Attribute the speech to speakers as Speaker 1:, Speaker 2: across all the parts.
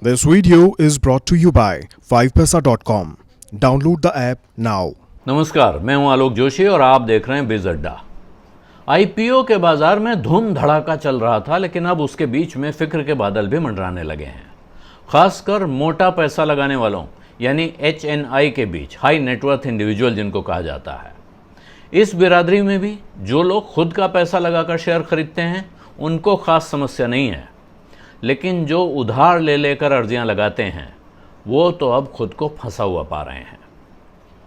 Speaker 1: This video is brought to you by 5paisa.com. Download the app now.
Speaker 2: नमस्कार, मैं हूं आलोक जोशी और आप देख रहे हैं बिज अड्डा। आईपीओ के बाजार में धूम धड़ाका चल रहा था, लेकिन अब उसके बीच में फिक्र के बादल भी मंडराने लगे हैं। खासकर मोटा पैसा लगाने वालों यानी HNI के बीच, हाई नेटवर्थ इंडिविजुअल जिनको कहा जाता है। इस बिरादरी में भी जो लोग खुद का पैसा लगाकर शेयर खरीदते हैं उनको खास समस्या नहीं है, लेकिन जो उधार ले लेकर अर्जियां लगाते हैं वो तो अब खुद को फंसा हुआ पा रहे हैं।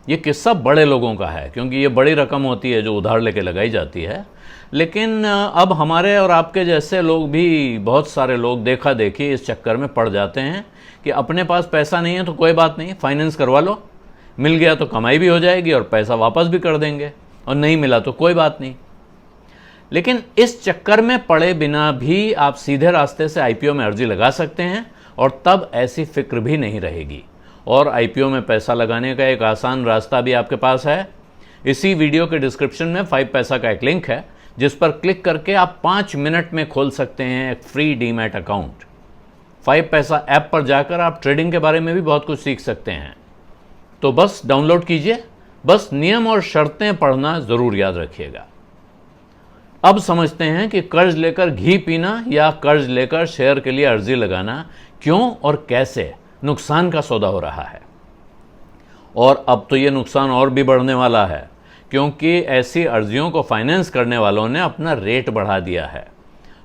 Speaker 2: ये किस्सा बड़े लोगों का है, क्योंकि ये बड़ी रकम होती है जो उधार लेके लगाई जाती है। लेकिन अब हमारे और आपके जैसे लोग भी, बहुत सारे लोग देखा देखी इस चक्कर में पड़ जाते हैं कि अपने पास पैसा नहीं है तो कोई बात नहीं, फाइनेंस करवा लो, मिल गया तो कमाई भी हो जाएगी और पैसा वापस भी कर देंगे, और नहीं मिला तो कोई बात नहीं। लेकिन इस चक्कर में पड़े बिना भी आप सीधे रास्ते से आईपीओ में अर्जी लगा सकते हैं, और तब ऐसी फिक्र भी नहीं रहेगी। और आईपीओ में पैसा लगाने का एक आसान रास्ता भी आपके पास है। इसी वीडियो के डिस्क्रिप्शन में 5 पैसा का एक लिंक है, जिस पर क्लिक करके आप 5 मिनट में खोल सकते हैं एक फ्री डीमैट अकाउंट। 5 पैसा ऐप पर जाकर आप ट्रेडिंग के बारे में भी बहुत कुछ सीख सकते हैं। तो बस डाउनलोड कीजिए, बस नियम और शर्तें पढ़ना ज़रूर याद रखिएगा। अब समझते हैं कि कर्ज लेकर घी पीना या कर्ज लेकर शेयर के लिए अर्जी लगाना क्यों और कैसे नुकसान का सौदा हो रहा है। और अब तो ये नुकसान और भी बढ़ने वाला है, क्योंकि ऐसी अर्जियों को फाइनेंस करने वालों ने अपना रेट बढ़ा दिया है।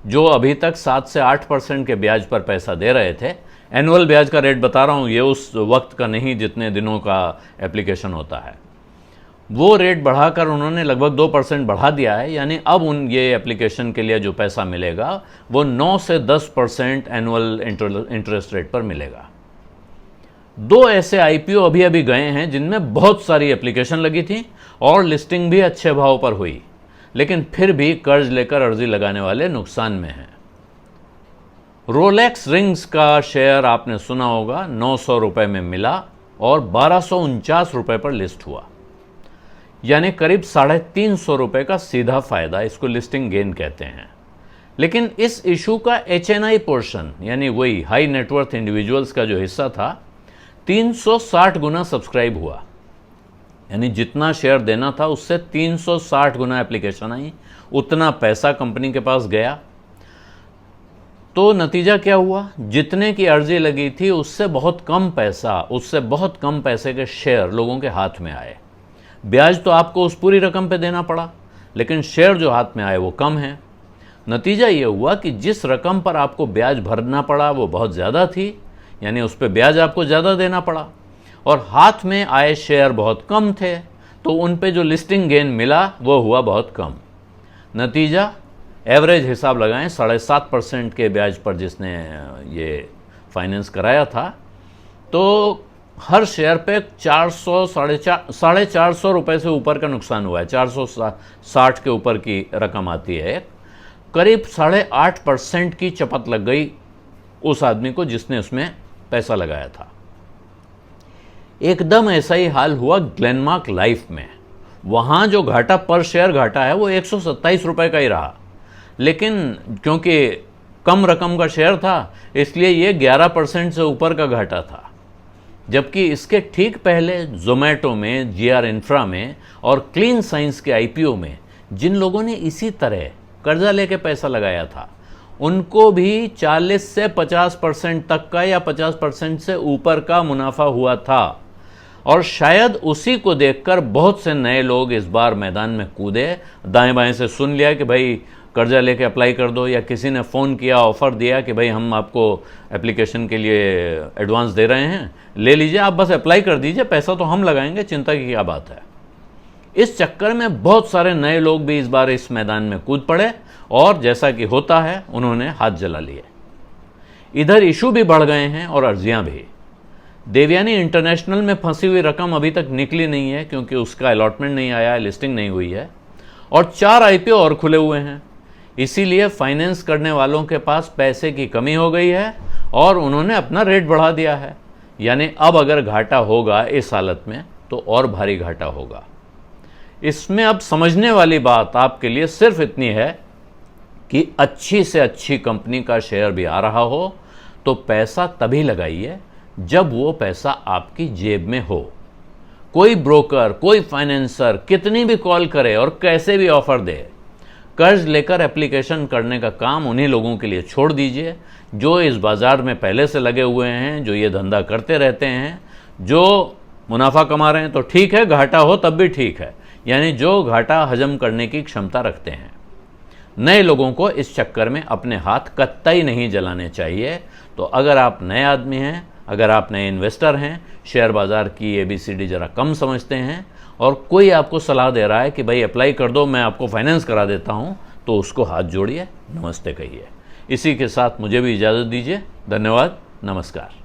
Speaker 2: जो अभी तक 7 से 8% के ब्याज पर पैसा दे रहे थे, एनुअल ब्याज का रेट बता रहा हूँ, ये उस वक्त का नहीं जितने दिनों का एप्लीकेशन होता है, वो रेट बढ़ाकर उन्होंने लगभग 2% बढ़ा दिया है। यानी अब ये एप्लीकेशन के लिए जो पैसा मिलेगा वो 9 से 10% एनुअल इंटरेस्ट रेट पर मिलेगा। 2 ऐसे आईपीओ अभी अभी गए हैं जिनमें बहुत सारी एप्लीकेशन लगी थी और लिस्टिंग भी अच्छे भाव पर हुई, लेकिन फिर भी कर्ज लेकर अर्जी लगाने वाले नुकसान में हैं। रोलेक्स रिंग्स का शेयर आपने सुना होगा, 900 रुपये में मिला और 1249 रुपये पर लिस्ट हुआ, यानी करीब 350 रुपये का सीधा फायदा। इसको लिस्टिंग गेन कहते हैं। लेकिन इस इशू का HNI पोर्शन, यानी वही हाई नेटवर्थ इंडिविजुअल्स का जो हिस्सा था, 360 गुना सब्सक्राइब हुआ। यानी जितना शेयर देना था उससे 360 गुना एप्लीकेशन आई, उतना पैसा कंपनी के पास गया। तो नतीजा क्या हुआ? जितने की अर्जी लगी थी उससे बहुत कम पैसा, उससे बहुत कम पैसे के शेयर लोगों के हाथ में आए। ब्याज तो आपको उस पूरी रकम पे देना पड़ा, लेकिन शेयर जो हाथ में आए वो कम है। नतीजा ये हुआ कि जिस रकम पर आपको ब्याज भरना पड़ा वो बहुत ज़्यादा थी, यानी उस पर ब्याज आपको ज़्यादा देना पड़ा, और हाथ में आए शेयर बहुत कम थे, तो उन पे जो लिस्टिंग गेन मिला वो हुआ बहुत कम। नतीजा एवरेज हिसाब लगाएं, 7.5% के ब्याज पर जिसने ये फाइनेंस कराया था, तो हर शेयर पे 400-450 रुपये से ऊपर का नुकसान हुआ है। 460 के ऊपर की रकम आती है। करीब 8.5% की चपत लग गई उस आदमी को जिसने उसमें पैसा लगाया था। एकदम ऐसा ही हाल हुआ ग्लेनमार्क लाइफ में। वहाँ जो घाटा पर शेयर घाटा है वो 127 रुपये का ही रहा, लेकिन क्योंकि कम रकम का शेयर था इसलिए ये 11% से ऊपर का घाटा था। जबकि इसके ठीक पहले जोमेटो में, GR इंफ्रा में और क्लीन साइंस के आईपीओ में जिन लोगों ने इसी तरह कर्जा लेके पैसा लगाया था, उनको भी 40 से 50% तक का या 50% से ऊपर का मुनाफा हुआ था। और शायद उसी को देखकर बहुत से नए लोग इस बार मैदान में कूदे। दाएं बाएं से सुन लिया कि भाई कर्जा लेके अप्लाई कर दो, या किसी ने फ़ोन किया, ऑफ़र दिया कि भाई हम आपको एप्लीकेशन के लिए एडवांस दे रहे हैं, ले लीजिए, आप बस अप्लाई कर दीजिए, पैसा तो हम लगाएंगे, चिंता की क्या बात है। इस चक्कर में बहुत सारे नए लोग भी इस बार इस मैदान में कूद पड़े, और जैसा कि होता है उन्होंने हाथ जला लिए। इधर इशू भी बढ़ गए हैं और अर्जियां भी। देवयानी इंटरनेशनल में फंसी हुई रकम अभी तक निकली नहीं है, क्योंकि उसका अलॉटमेंट नहीं आया है, लिस्टिंग नहीं हुई है, और 4 आईपीओ और खुले हुए हैं। इसीलिए फाइनेंस करने वालों के पास पैसे की कमी हो गई है और उन्होंने अपना रेट बढ़ा दिया है। यानी अब अगर घाटा होगा इस हालत में तो और भारी घाटा होगा। इसमें अब समझने वाली बात आपके लिए सिर्फ इतनी है कि अच्छी से अच्छी कंपनी का शेयर भी आ रहा हो तो पैसा तभी लगाइए जब वो पैसा आपकी जेब में हो। कोई ब्रोकर, कोई फाइनेंसर कितनी भी कॉल करे और कैसे भी ऑफर दे, कर्ज लेकर एप्लीकेशन करने का काम उन्हीं लोगों के लिए छोड़ दीजिए जो इस बाजार में पहले से लगे हुए हैं, जो ये धंधा करते रहते हैं। जो मुनाफा कमा रहे हैं तो ठीक है, घाटा हो तब भी ठीक है, यानी जो घाटा हजम करने की क्षमता रखते हैं। नए लोगों को इस चक्कर में अपने हाथ कतई नहीं जलाने चाहिए। तो अगर आप नए आदमी हैं, अगर आप नए इन्वेस्टर हैं, शेयर बाज़ार की ABCD ज़रा कम समझते हैं और कोई आपको सलाह दे रहा है कि भाई अप्लाई कर दो, मैं आपको फाइनेंस करा देता हूं, तो उसको हाथ जोड़िए, नमस्ते कहिए। इसी के साथ मुझे भी इजाज़त दीजिए। धन्यवाद, नमस्कार।